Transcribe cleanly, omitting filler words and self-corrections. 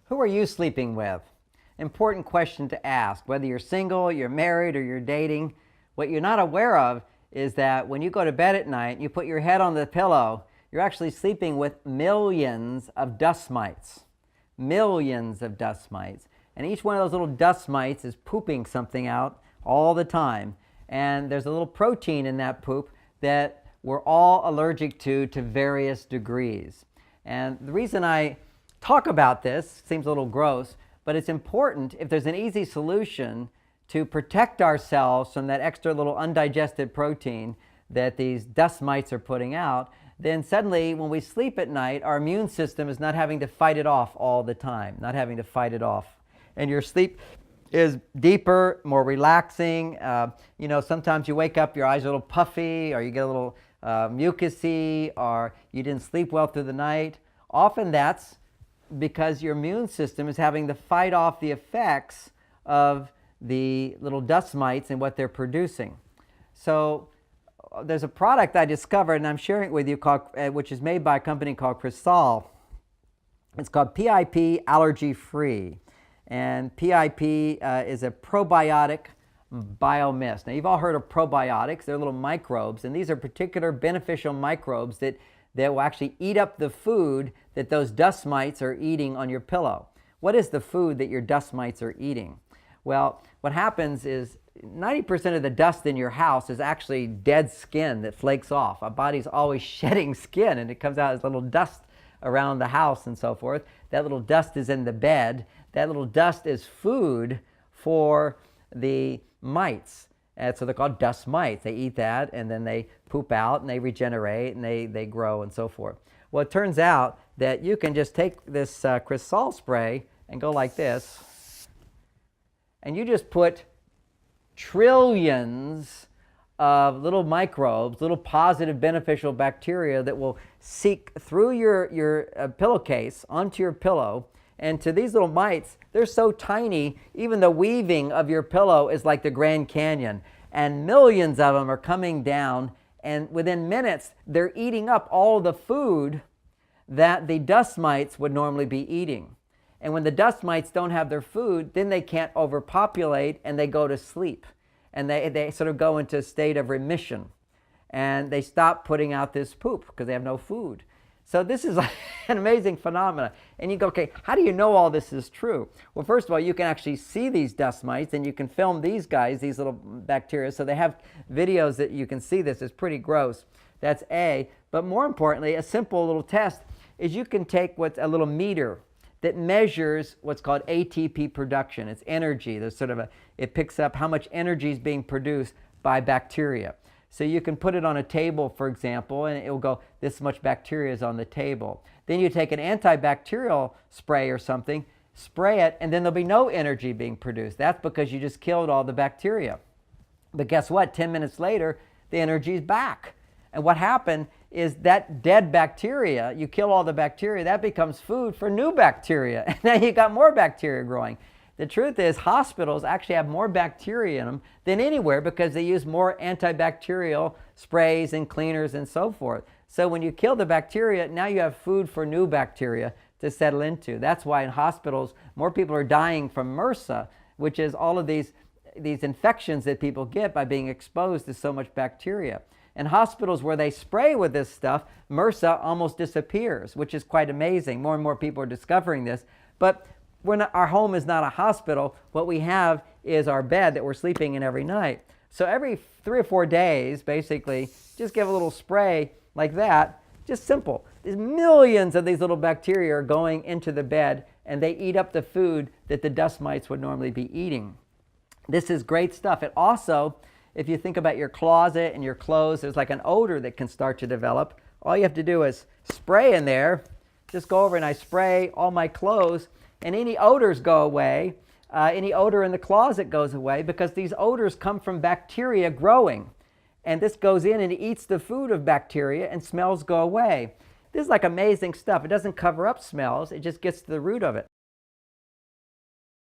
Who are you sleeping with? Important question to ask. Whether you're single, you're married, or you're dating, what you're not aware of is that when you go to bed at night, you put your head on the pillow, you're actually sleeping with millions of dust mites. Millions of dust mites. And each one of those little dust mites is pooping something out all the time. And there's a little protein in that poop that we're all allergic to various degrees. And the reason I talk about this seems a little gross, but it's important if there's an easy solution to protect ourselves from that extra little undigested protein that these dust mites are putting out. Then suddenly when we sleep at night, our immune system is not having to fight it off all the time, not having to fight it off. And your sleep is deeper, more relaxing. Sometimes you wake up, your eyes are a little puffy, or you get a little mucusy, or you didn't sleep well through the night. Often that's because your immune system is having to fight off the effects of the little dust mites and what they're producing. So there's a product I discovered, and I'm sharing it with you, which is made by a company called Cristal. It's called PIP Allergy Free. And PIP is a probiotic biomist. Now, you've all heard of probiotics. They're little microbes, and these are particular beneficial microbes that will actually eat up the food that those dust mites are eating on your pillow. What is the food that your dust mites are eating? Well, what happens is 90% of the dust in your house is actually dead skin that flakes off. Our body's always shedding skin, and it comes out as little dust around the house and so forth. That little dust is in the bed. That little dust is food for the mites. And so they're called dust mites. They eat that, and then they poop out, and they regenerate, and they grow, and so forth. Well, it turns out that you can just take this Cristal spray and go like this, and you just put trillions of little microbes, little positive beneficial bacteria that will seek through your pillowcase onto your pillow. And to these little mites, they're so tiny, even the weaving of your pillow is like the Grand Canyon. And millions of them are coming down, and within minutes, they're eating up all the food that the dust mites would normally be eating. And when the dust mites don't have their food, then they can't overpopulate, and they go to sleep. And they sort of go into a state of remission. And they stop putting out this poop because they have no food. So this is an amazing phenomenon. And you go, okay, how do you know all this is true? Well, first of all, you can actually see these dust mites, and you can film these guys, these little bacteria. So they have videos that you can see this. It's pretty gross. That's A. But more importantly, a simple little test is you can take what's a little meter that measures what's called ATP production. It's energy. There's sort of it picks up how much energy is being produced by bacteria. So you can put it on a table, for example, and it will go, this much bacteria is on the table. Then you take an antibacterial spray or something, spray it, and then there'll be no energy being produced. That's because you just killed all the bacteria. But guess what? 10 minutes later, the energy is back. And what happened is that dead bacteria, you kill all the bacteria, that becomes food for new bacteria. And now you got more bacteria growing. The truth is, hospitals actually have more bacteria in them than anywhere because they use more antibacterial sprays and cleaners and so forth. So when you kill the bacteria, now you have food for new bacteria to settle into. That's why in hospitals, more people are dying from MRSA, which is all of these infections that people get by being exposed to so much bacteria. In hospitals where they spray with this stuff, MRSA almost disappears, which is quite amazing. More and more people are discovering this. But our home is not a hospital. What we have is our bed that we're sleeping in every night. So every 3 or 4 days, basically, just give a little spray like that. Just simple. There's millions of these little bacteria are going into the bed, and they eat up the food that the dust mites would normally be eating. This is great stuff. It also, if you think about your closet and your clothes, there's like an odor that can start to develop. All you have to do is spray in there. Just go over and I spray all my clothes, and any odors go away. Any odor in the closet goes away because these odors come from bacteria growing. And this goes in and it eats the food of bacteria, and smells go away. This is like amazing stuff. It doesn't cover up smells. It just gets to the root of it.